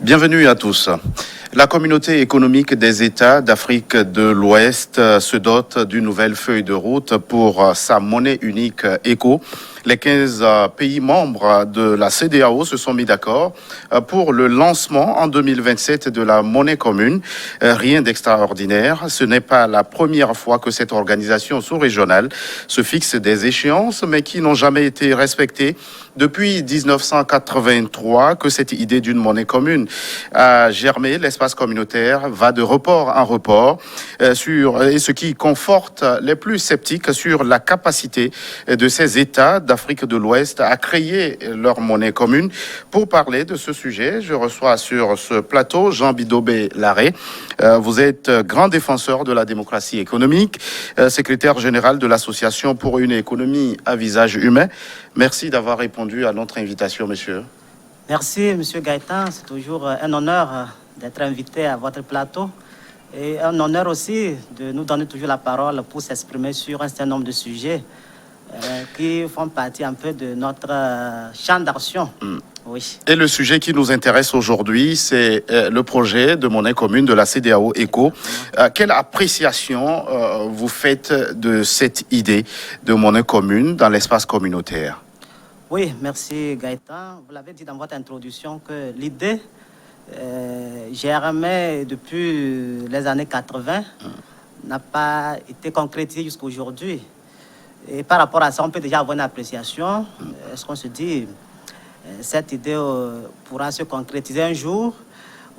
Bienvenue à tous. La communauté économique des États d'Afrique de l'Ouest se dote d'une nouvelle feuille de route pour sa monnaie unique ECO. Les 15 pays membres de la CEDEAO se sont mis d'accord pour le lancement en 2027 de la monnaie commune. Rien d'extraordinaire. Ce n'est pas la première fois que cette organisation sous-régionale se fixe des échéances, mais qui n'ont jamais été respectées. Depuis 1983 que cette idée d'une monnaie commune a germé, l'espace communautaire va de report en report, et ce qui conforte les plus sceptiques sur la capacité de ces États d'Afrique de l'Ouest à créer leur monnaie commune. Pour parler de ce sujet, je reçois sur ce plateau Jean Bidobé-Larrey. Vous êtes grand défenseur de la démocratie économique, secrétaire général de l'Association pour une économie à visage humain. Merci d'avoir répondu à notre invitation, monsieur. Merci, monsieur Gaëtan. C'est toujours un honneur d'être invité à votre plateau et un honneur aussi de nous donner toujours la parole pour s'exprimer sur un certain nombre de sujets qui font partie un peu de notre champ d'action. Oui. Et le sujet qui nous intéresse aujourd'hui, c'est le projet de monnaie commune de la CEDEAO ECO. Quelle appréciation vous faites de cette idée de monnaie commune dans l'espace communautaire? Oui, merci Gaëtan. Vous l'avez dit dans votre introduction que l'idée germait depuis les années 80, n'a pas été concrétisée jusqu'à aujourd'hui. Et par rapport à ça, on peut déjà avoir une appréciation. Est-ce qu'on se dit cette idée pourra se concrétiser un jour?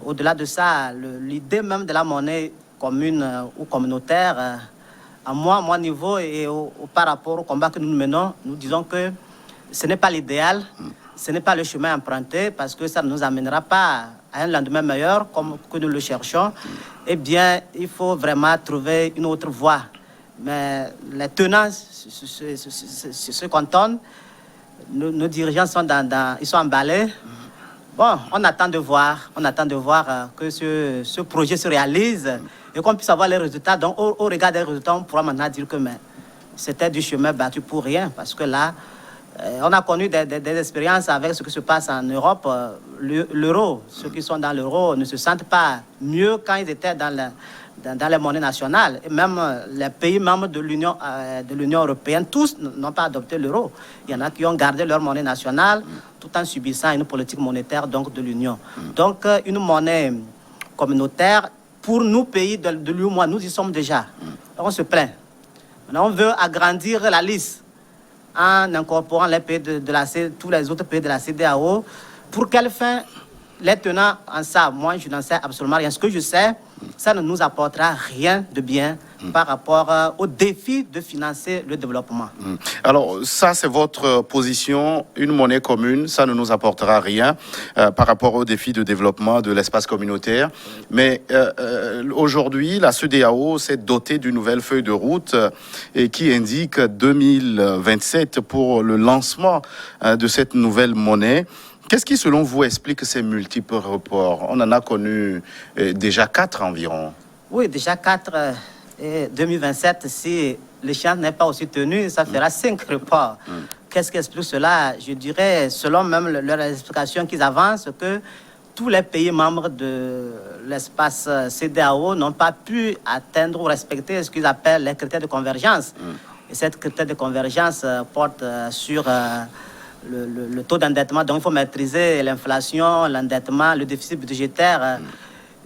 Au-delà de ça, l'idée même de la monnaie commune ou communautaire, à mon niveau et par rapport au combat que nous menons, nous disons que ce n'est pas l'idéal, ce n'est pas le chemin emprunté parce que ça ne nous amènera pas à un lendemain meilleur comme que nous le cherchons. Eh bien, il faut vraiment trouver une autre voie. Mais les tenants se cantonnent, nos dirigeants sont ils sont emballés. Bon, on attend de voir que ce projet se réalise et qu'on puisse avoir les résultats. Donc, au regard des résultats, on pourra maintenant dire que c'était du chemin battu pour rien parce que là, on a connu des expériences avec ce qui se passe en Europe. L'euro, ceux qui sont dans l'euro ne se sentent pas mieux quand ils étaient dans les monnaies nationales. Et même les pays membres de l'Union européenne, tous n'ont pas adopté l'euro. Il y en a qui ont gardé leur monnaie nationale tout en subissant une politique monétaire donc, de l'Union. Donc, une monnaie communautaire, pour nous, pays de l'UEMOA, nous y sommes déjà. On se plaint. Maintenant, on veut agrandir la liste en incorporant les pays tous les autres pays de la CEDEAO. Pour quelle fin les tenants en ça? Moi, je n'en sais absolument rien. Ce que je sais, ça ne nous apportera rien de bien par rapport au défi de financer le développement. Alors, ça, c'est votre position. Une monnaie commune, ça ne nous apportera rien par rapport au défi de développement de l'espace communautaire. Mais aujourd'hui, la CEDEAO s'est dotée d'une nouvelle feuille de route qui indique 2027 pour le lancement de cette nouvelle monnaie. Qu'est-ce qui, selon vous, explique ces multiples reports? On en a connu déjà 4 environ. Oui, déjà 4. 2027, si l'échéance n'est pas aussi tenue, ça fera 5 reports. Qu'est-ce qui explique cela? Je dirais, selon même leur explication qu'ils avancent, que tous les pays membres de l'espace CEDEAO n'ont pas pu atteindre ou respecter ce qu'ils appellent les critères de convergence. Et cette critère de convergence porte sur le taux d'endettement. Donc, il faut maîtriser l'inflation, l'endettement, le déficit budgétaire.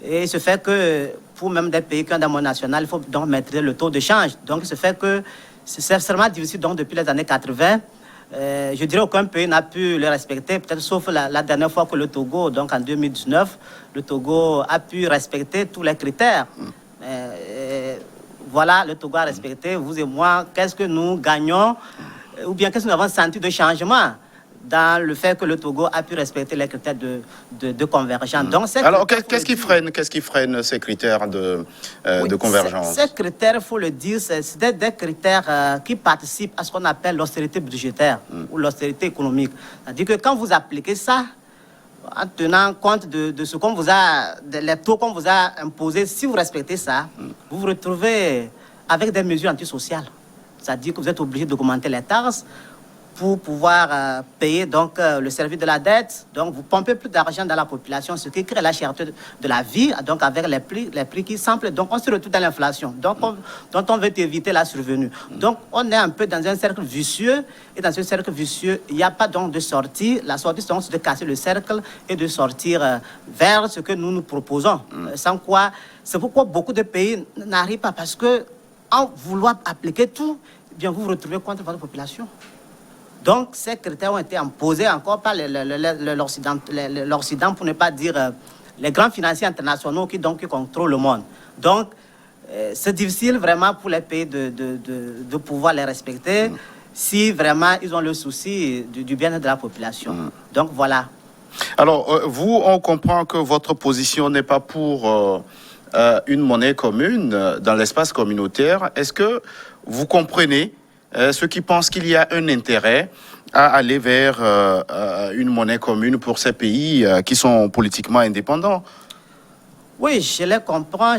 Et il se fait que, pour même des pays qui ont des monnaies nationales, il faut donc maîtriser le taux de change. Donc, il se fait que c'est extrêmement difficile donc, depuis les années 80. Je dirais qu'aucun pays n'a pu le respecter, peut-être sauf la dernière fois que le Togo, donc en 2019, le Togo a pu respecter tous les critères. Voilà, le Togo a respecté, vous et moi, qu'est-ce que nous gagnons ou bien qu'est-ce que nous avons senti de changement dans le fait que le Togo a pu respecter les critères de convergence. Donc, alors, qu'est-ce qui freine ces critères de convergence? Ces critères, il faut le dire, c'est des critères qui participent à ce qu'on appelle l'austérité budgétaire ou l'austérité économique. C'est-à-dire que quand vous appliquez ça, en tenant compte de ce qu'on vous a, les taux qu'on vous a imposés, si vous respectez ça, vous vous retrouvez avec des mesures antisociales. C'est-à-dire que vous êtes obligé d'augmenter les taxes, pour pouvoir payer donc le service de la dette. Donc vous pompez plus d'argent dans la population, ce qui crée la cherté de la vie, donc avec les prix qui semblent. Donc on se retrouve dans l'inflation, donc dont on veut éviter la survenue. Donc on est un peu dans un cercle vicieux, et dans ce cercle vicieux, il n'y a pas donc de sortie. La sortie, c'est de casser le cercle et de sortir vers ce que nous proposons. Sans quoi, c'est pourquoi beaucoup de pays n'arrivent pas, parce que en vouloir appliquer tout, eh bien vous vous retrouvez contre votre population. Donc, ces critères ont été imposés encore par l'Occident, pour ne pas dire les grands financiers internationaux qui contrôlent le monde. Donc, c'est difficile vraiment pour les pays de pouvoir les respecter si vraiment ils ont le souci du bien-être de la population. Donc, voilà. Alors, vous, on comprend que votre position n'est pas pour une monnaie commune dans l'espace communautaire. Est-ce que vous comprenez ceux qui pensent qu'il y a un intérêt à aller vers une monnaie commune pour ces pays qui sont politiquement indépendants? Oui, je les comprends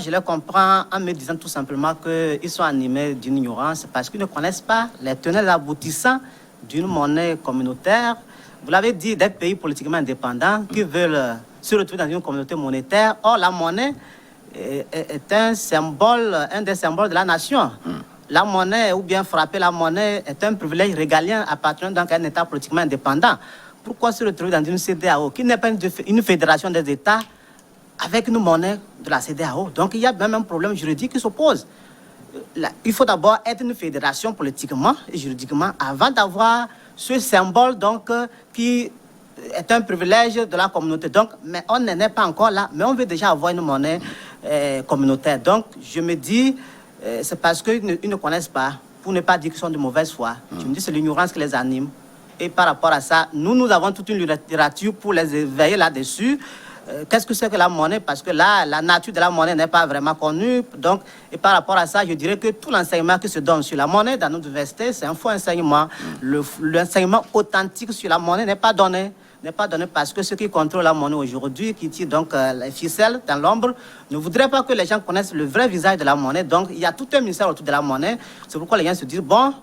en me disant tout simplement qu'ils sont animés d'une ignorance parce qu'ils ne connaissent pas les tenants et aboutissants d'une monnaie communautaire. Vous l'avez dit, des pays politiquement indépendants qui veulent se retrouver dans une communauté monétaire. Or, la monnaie est un symbole, un des symboles de la nation. La monnaie, ou bien frapper la monnaie, est un privilège régalien appartenant donc à un État politiquement indépendant. Pourquoi se retrouver dans une CEDEAO qui n'est pas une fédération des États avec une monnaie de la CEDEAO? Donc il y a même un problème juridique qui s'oppose. Il faut d'abord être une fédération politiquement et juridiquement avant d'avoir ce symbole donc, qui est un privilège de la communauté. Donc, mais on n'en est pas encore là, mais on veut déjà avoir une monnaie communautaire. Donc je me dis... c'est parce qu'ils ne connaissent pas, pour ne pas dire qu'ils sont de mauvaise foi. Je me dis que c'est l'ignorance qui les anime. Et par rapport à ça, nous avons toute une littérature pour les éveiller là-dessus. Qu'est-ce que c'est que la monnaie? Parce que là, la nature de la monnaie n'est pas vraiment connue. Donc, et par rapport à ça, je dirais que tout l'enseignement qui se donne sur la monnaie dans notre université, c'est un faux enseignement. L'enseignement authentique sur la monnaie n'est pas donné. N'est pas donné parce que ceux qui contrôlent la monnaie aujourd'hui, qui tirent donc les ficelles dans l'ombre, ne voudraient pas que les gens connaissent le vrai visage de la monnaie. Donc, il y a tout un ministère autour de la monnaie. C'est pourquoi les gens se disent, bon,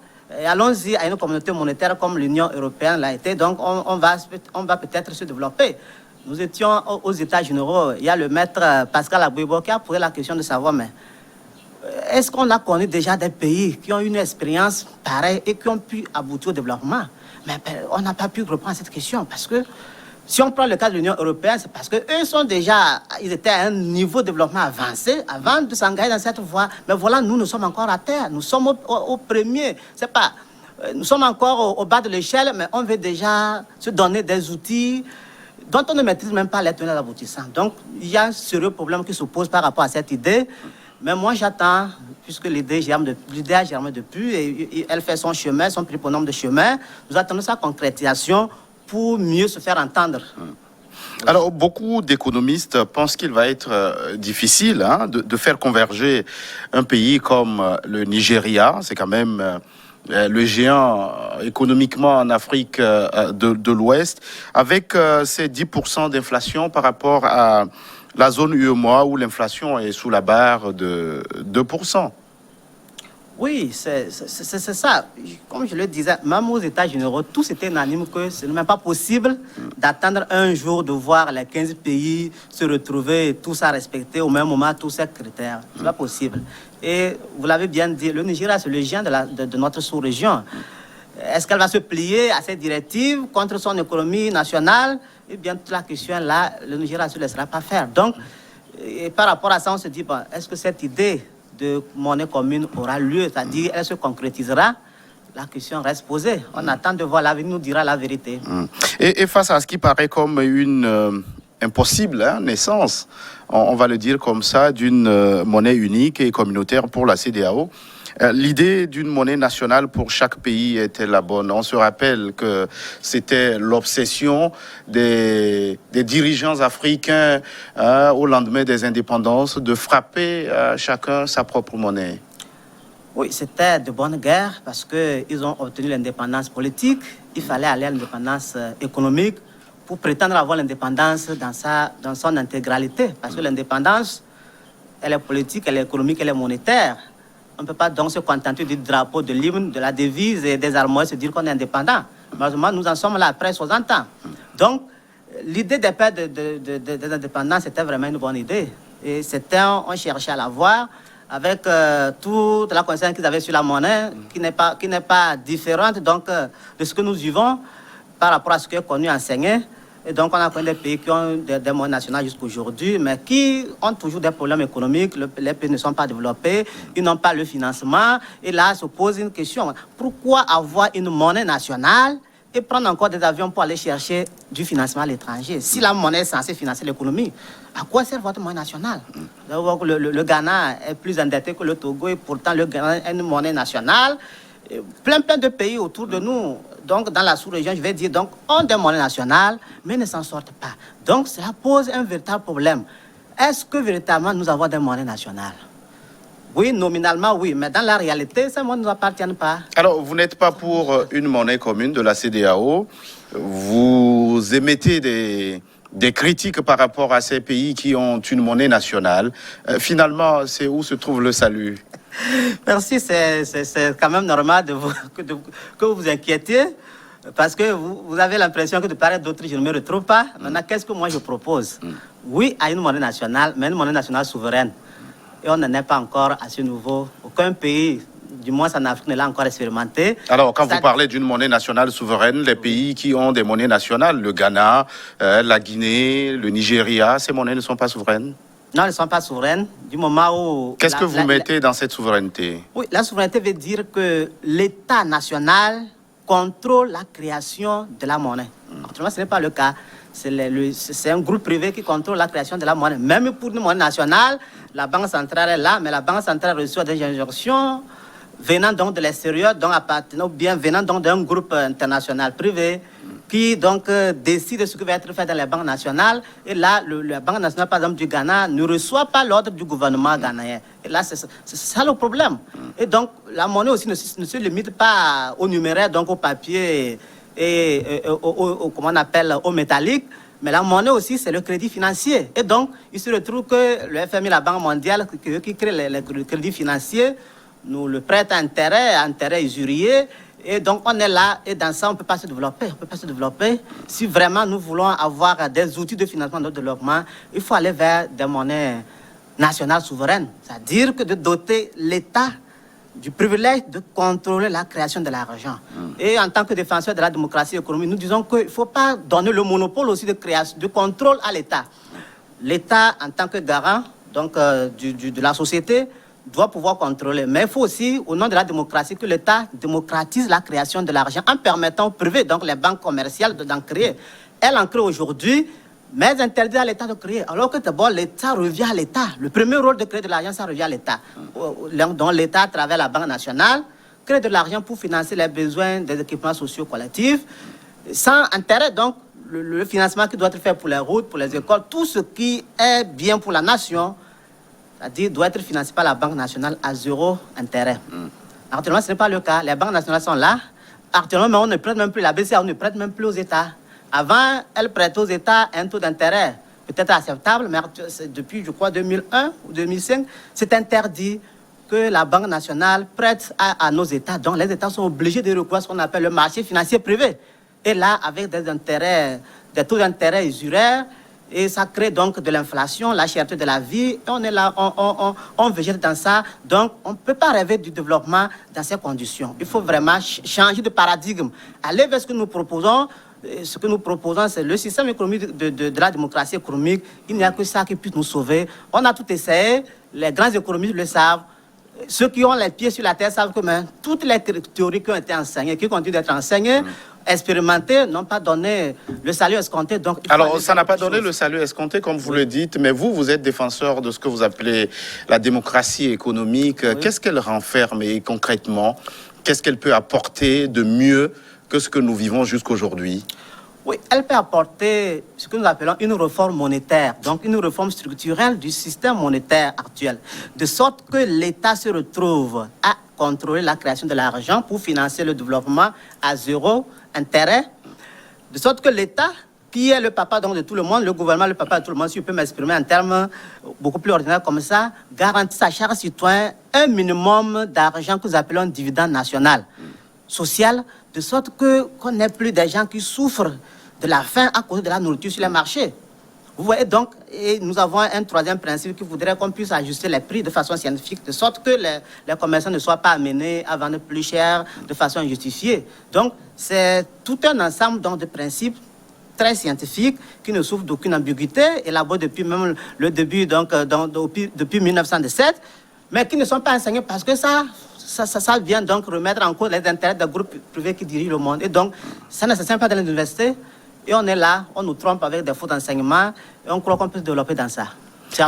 allons-y à une communauté monétaire comme l'Union européenne l'a été. Donc, on va peut-être se développer. Nous étions aux États généraux. Il y a le maître Pascal Abouibo qui a posé la question de savoir, mais est-ce qu'on a connu déjà des pays qui ont une expérience pareille et qui ont pu aboutir au développement? Mais on n'a pas pu reprendre cette question parce que si on prend le cas de l'Union européenne, c'est parce qu'eux ils étaient à un niveau de développement avancé avant de s'engager dans cette voie. Mais voilà, nous sommes encore à terre, nous sommes au premier. C'est pas, nous sommes encore au bas de l'échelle, mais on veut déjà se donner des outils dont on ne maîtrise même pas les tenants aboutissants. Donc, il y a un sérieux problème qui se pose par rapport à cette idée. Mais moi, j'attends, puisque l'idée a germé depuis, et elle fait son chemin, son nombre de chemin. Nous attendons sa concrétisation pour mieux se faire entendre. Alors, beaucoup d'économistes pensent qu'il va être difficile de faire converger un pays comme le Nigeria. C'est quand même le géant économiquement en Afrique de l'Ouest, avec ces 10% d'inflation par rapport à la zone UEMOA où l'inflation est sous la barre de 2%. Oui, c'est ça. Comme je le disais, même aux États généraux, tous étaient unanimes que ce n'est même pas possible d'attendre un jour de voir les 15 pays se retrouver, tous à respecter au même moment tous ces critères. Ce n'est pas possible. Et vous l'avez bien dit, le Nigeria, c'est le géant de notre sous-région. Est-ce qu'elle va se plier à ces directives contre son économie nationale? Eh bien, toute la question là, le Nigeria ne se laissera pas faire. Donc, et par rapport à ça, on se dit, bon, est-ce que cette idée de monnaie commune aura lieu, c'est-à-dire elle se concrétisera? La question reste posée. On attend de voir, l'avenir nous dira la vérité. Et face à ce qui paraît comme une impossible naissance, on va le dire comme ça, d'une monnaie unique et communautaire pour la CEDEAO, l'idée d'une monnaie nationale pour chaque pays était la bonne. On se rappelle que c'était l'obsession des dirigeants africains au lendemain des indépendances de frapper chacun sa propre monnaie. Oui, c'était de bonne guerre parce qu'ils ont obtenu l'indépendance politique. Il fallait aller à l'indépendance économique pour prétendre avoir l'indépendance dans son intégralité. Parce que l'indépendance, elle est politique, elle est économique, elle est monétaire. On ne peut pas donc se contenter du drapeau, de l'hymne, de la devise et des armoires et se dire qu'on est indépendant. Malheureusement, nous en sommes là après 60 ans. Donc, l'idée des pères des indépendants, c'était vraiment une bonne idée. Et on cherchait à l'avoir avec toute la connaissance qu'ils avaient sur la monnaie, qui n'est pas différente donc, de ce que nous vivons par rapport à ce que est connu enseigné. Et donc, on a connu des pays qui ont des monnaies nationales jusqu'aujourd'hui, mais qui ont toujours des problèmes économiques. Les pays ne sont pas développés, ils n'ont pas le financement. Et là, se pose une question. Pourquoi avoir une monnaie nationale et prendre encore des avions pour aller chercher du financement à l'étranger? Si la monnaie est censée financer l'économie, à quoi sert votre monnaie nationale? Le Ghana est plus endetté que le Togo et pourtant le Ghana est une monnaie nationale. Plein de pays autour de nous, donc dans la sous-région, je vais dire, donc, ont des monnaies nationales, mais ne s'en sortent pas. Donc cela pose un véritable problème. Est-ce que véritablement nous avons des monnaies nationales? Oui, nominalement, oui, mais dans la réalité, ces monnaies ne nous appartiennent pas. Alors, vous n'êtes pas pour une monnaie commune de la CEDEAO. Vous émettez des critiques par rapport à ces pays qui ont une monnaie nationale. Finalement, c'est où se trouve le salut? Merci, c'est quand même normal que vous vous inquiétiez, parce que vous avez l'impression que de part et d'autre, je ne me retrouve pas. Maintenant, qu'est-ce que moi je propose? Oui, à une monnaie nationale, mais une monnaie nationale souveraine. Et on n'en est pas encore à ce niveau. Aucun pays, du moins en Afrique, ne l'a encore expérimenté. Alors, quand vous parlez d'une monnaie nationale souveraine, les pays qui ont des monnaies nationales, le Ghana, la Guinée, le Nigeria, ces monnaies ne sont pas souveraines? Non, elles ne sont pas souveraines. Du moment où... Qu'est-ce que vous mettez dans cette souveraineté? Oui, la souveraineté veut dire que l'État national contrôle la création de la monnaie. Autrement, ce n'est pas le cas. C'est un groupe privé qui contrôle la création de la monnaie. Même pour une monnaie nationale, la Banque centrale est là, mais la Banque centrale reçoit des injonctions venant donc de l'extérieur, donc appartenant, ou bien venant donc d'un groupe international privé qui donc décide de ce qui va être fait dans les banques nationales. Et là, la Banque nationale, par exemple, du Ghana, ne reçoit pas l'ordre du gouvernement ghanéen. Et là, c'est ça le problème. Et donc, la monnaie aussi ne se limite pas au numéraire, donc au papier et comment on appelle, au métallique. Mais la monnaie aussi, c'est le crédit financier. Et donc, il se retrouve que le FMI, la Banque mondiale, qui crée le crédit financier, nous le prête à intérêt usurier. Et donc, on est là, et dans ça, on ne peut pas se développer. On ne peut pas se développer. Si vraiment nous voulons avoir des outils de financement de notre développement, il faut aller vers des monnaies nationales souveraines. C'est-à-dire que de doter l'État du privilège de contrôler la création de l'argent. Et en tant que défenseur de la démocratie économique, nous disons qu'il ne faut pas donner le monopole aussi de contrôle à l'État. L'État, en tant que garant donc, de la société, doit pouvoir contrôler. Mais il faut aussi, au nom de la démocratie, que l'État démocratise la création de l'argent en permettant au privé, donc les banques commerciales, d'en créer. Elles en créent aujourd'hui, mais interdit à l'État de créer. Alors que d'abord, l'État revient à l'État. Le premier rôle de créer de l'argent, ça revient à l'État. Donc l'État, à travers la Banque nationale, crée de l'argent pour financer les besoins des équipements sociaux collectifs, sans intérêt, donc, le financement qui doit être fait pour les routes, pour les écoles, tout ce qui est bien pour la nation, c'est-à-dire doit être financé par la Banque nationale à zéro intérêt. Actuellement, ce n'est pas le cas. Les banques nationales sont là. Actuellement, mais on ne prête même plus, la BCA, on ne prête même plus aux États. Avant, elle prête aux États un taux d'intérêt peut-être acceptable, mais depuis, je crois, 2001 ou 2005, c'est interdit que la Banque nationale prête à nos États. Donc, les États sont obligés de recourir à ce qu'on appelle le marché financier privé. Et là, avec des taux d'intérêt usuraires, et ça crée donc de l'inflation, la cherté de la vie. Et on est là, on végète dans ça. Donc, on ne peut pas rêver du développement dans ces conditions. Il faut vraiment changer de paradigme. Aller vers ce que nous proposons. Ce que nous proposons, c'est le système économique de la démocratie économique. Il n'y a que ça qui puisse nous sauver. On a tout essayé. Les grands économistes le savent. Ceux qui ont les pieds sur la terre savent que toutes les théories qui ont été enseignées, qui continuent d'être enseignées, expérimentés, n'ont pas donné le salut escompté. Donc, alors, ça n'a pas donné le salut escompté, comme vous le dites, mais vous êtes défenseur de ce que vous appelez la démocratie économique. Oui. Qu'est-ce qu'elle renferme et concrètement, qu'est-ce qu'elle peut apporter de mieux que ce que nous vivons jusqu'aujourd'hui? Oui, elle peut apporter ce que nous appelons une réforme monétaire, donc une réforme structurelle du système monétaire actuel, de sorte que l'État se retrouve à contrôler la création de l'argent pour financer le développement à zéro intérêt, de sorte que l'État, qui est le papa donc, de tout le monde, le gouvernement, le papa de tout le monde, si je peux m'exprimer en termes beaucoup plus ordinaires comme ça, garantit à chaque citoyen un minimum d'argent que nous appelons dividende national, social, de sorte qu'on n'ait plus des gens qui souffrent de la faim à cause de la nourriture sur les marchés. Vous voyez donc, et nous avons un troisième principe qui voudrait qu'on puisse ajuster les prix de façon scientifique, de sorte que les commerçants ne soient pas amenés à vendre plus cher de façon injustifiée. Donc, c'est tout un ensemble donc, de principes très scientifiques qui ne souffrent d'aucune ambiguïté, élaborés depuis même le début, depuis 1917, mais qui ne sont pas enseignés parce que ça vient donc remettre en cause les intérêts des groupes privés qui dirigent le monde. Et donc, ça ne s'enseigne pas dans l'université. Et on est là, on nous trompe avec des faux enseignements et on croit qu'on peut se développer dans ça.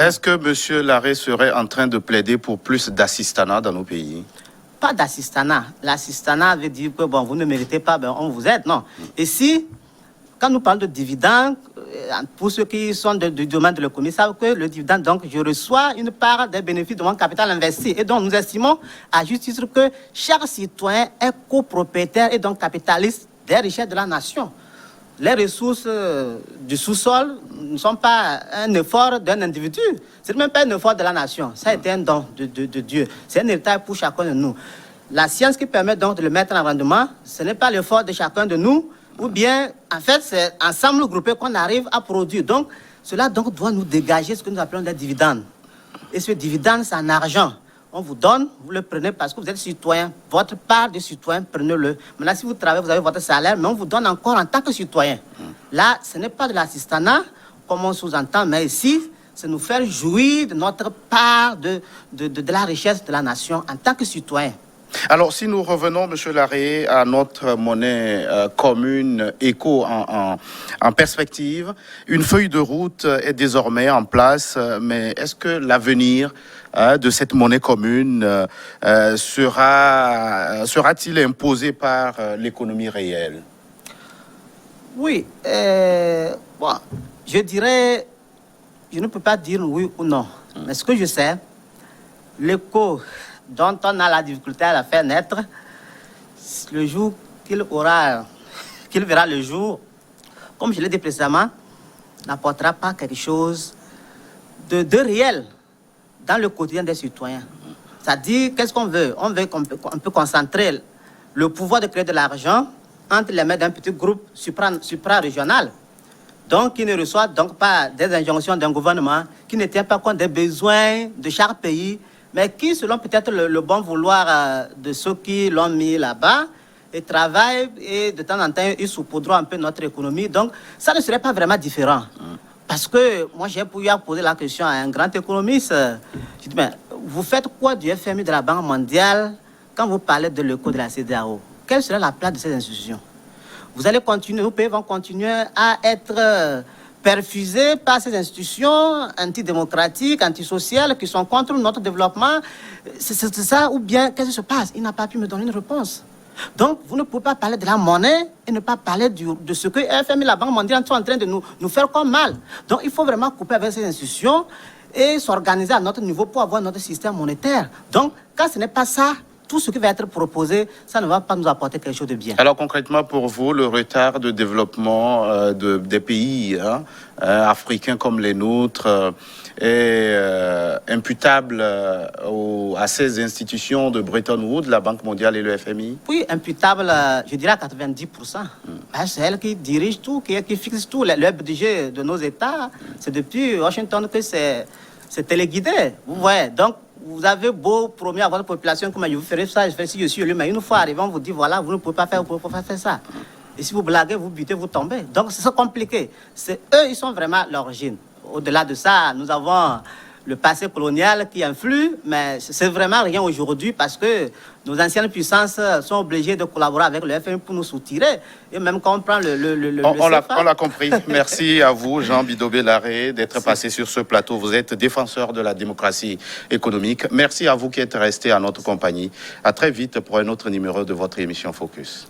Est-ce que M. Larrey serait en train de plaider pour plus d'assistanat dans nos pays? Pas d'assistanat. L'assistanat veut dire que bon, vous ne méritez pas, ben, on vous aide, non. Et si, quand nous parlons de dividendes, pour ceux qui sont du domaine de l'économie, savent que le dividende, donc, je reçois une part des bénéfices de mon capital investi. Et donc, nous estimons à juste titre que chaque citoyen est copropriétaire et donc capitaliste des richesses de la nation. Les ressources du sous-sol ne sont pas un effort d'un individu. Ce n'est même pas un effort de la nation. Ça a été un don de Dieu. C'est un héritage pour chacun de nous. La science qui permet donc de le mettre en rendement, ce n'est pas l'effort de chacun de nous, ou bien, en fait, c'est ensemble groupé qu'on arrive à produire. Donc, cela donc doit nous dégager ce que nous appelons des dividendes. Et ce dividende, c'est en argent. On vous donne, vous le prenez parce que vous êtes citoyen. Votre part de citoyen, prenez-le. Maintenant, si vous travaillez, vous avez votre salaire, mais on vous donne encore en tant que citoyen. Là, ce n'est pas de l'assistanat, comme on sous-entend, mais ici, c'est nous faire jouir de notre part de la richesse de la nation en tant que citoyen. Alors, si nous revenons, M. Larrey, à notre monnaie commune ECO en perspective, une feuille de route est désormais en place, mais est-ce que l'avenir de cette monnaie commune sera-t-il imposé par l'économie réelle? Oui, bon, je dirais, je ne peux pas dire oui ou non, mais ce que je sais, l'éco dont on a la difficulté à la faire naître, le jour qu'il verra le jour, comme je l'ai dit précédemment, n'apportera pas quelque chose de réel dans le quotidien des citoyens. C'est-à-dire, qu'est-ce qu'on veut? On veut qu'on peut concentrer le pouvoir de créer de l'argent entre les mains d'un petit groupe supra-régional, donc qui ne reçoit donc pas des injonctions d'un gouvernement, qui ne tient pas compte des besoins de chaque pays, mais qui, selon peut-être le bon vouloir de ceux qui l'ont mis là-bas, et travaillent et de temps en temps, ils saupoudront un peu notre économie. Donc, ça ne serait pas vraiment différent. Parce que moi, j'ai pu poser la question à un grand économiste. Je dis, mais vous faites quoi du FMI, de la Banque mondiale, quand vous parlez de l'éco de la CEDEAO? Quelle serait la place de ces institutions? Vous allez continuer, nos pays vont continuer à être perfusés par ces institutions antidémocratiques, antisociales, qui sont contre notre développement. C'est ça, ou bien qu'est-ce qui se passe? Il n'a pas pu me donner une réponse. Donc, vous ne pouvez pas parler de la monnaie et ne pas parler de ce que FMI et la Banque mondiale sont en train de nous faire comme mal. Donc, il faut vraiment couper avec ces institutions et s'organiser à notre niveau pour avoir notre système monétaire. Donc, quand ce n'est pas ça, tout ce qui va être proposé, ça ne va pas nous apporter quelque chose de bien. Alors concrètement, pour vous, le retard de développement des pays africains comme les nôtres est imputable à ces institutions de Bretton Woods, la Banque mondiale et le FMI? Oui, imputable, je dirais à 90%. C'est elle qui dirige tout, qui fixe tout. Le budget de nos États, c'est depuis Washington que c'est téléguidé. Vous voyez, donc, vous avez beau promettre à votre population comment je vous ferai ça, je fais ci, je suis élu, mais une fois arrivé, on vous dit voilà, vous ne pouvez pas faire, ça. Et si vous blaguez, vous butez, vous tombez. Donc c'est compliqué. C'est eux, ils sont vraiment l'origine. Au-delà de ça, nous avons le passé colonial qui influe, mais c'est vraiment rien aujourd'hui parce que nos anciennes puissances sont obligées de collaborer avec le FMI pour nous soutirer. Et même quand on prend on l'a compris. Merci à vous, Jean Bidobé Larrey, d'être passé sur ce plateau. Vous êtes défenseur de la démocratie économique. Merci à vous qui êtes resté à notre compagnie. À très vite pour un autre numéro de votre émission Focus.